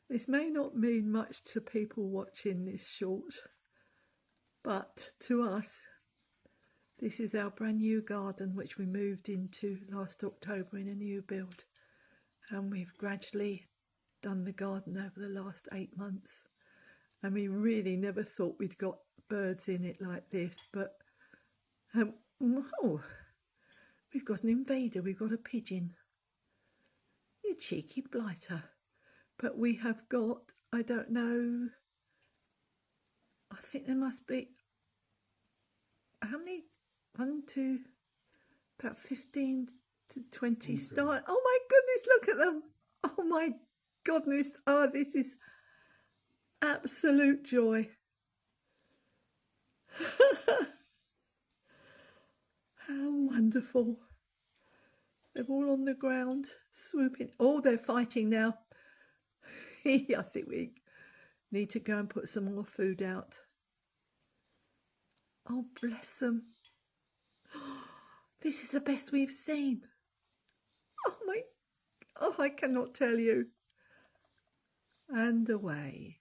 This may not mean much to people watching this short, but to us, this is our brand new garden which we moved into last October in a new build, and we've gradually done the garden over the last 8 months, and we really never thought we'd got birds in it like this. But oh, we've got an invader, we've got a pigeon, you cheeky blighter. But we have got, I don't know, I think there must be, how many, about 15 to 20 stars. Oh my goodness, look at them. Oh my goodness, oh, this is absolute joy. How wonderful. They're all on the ground, swooping. Oh, they're fighting now. I think we need to go and put some more food out. Oh, bless them. This is the best we've seen. Oh, I cannot tell you. And away.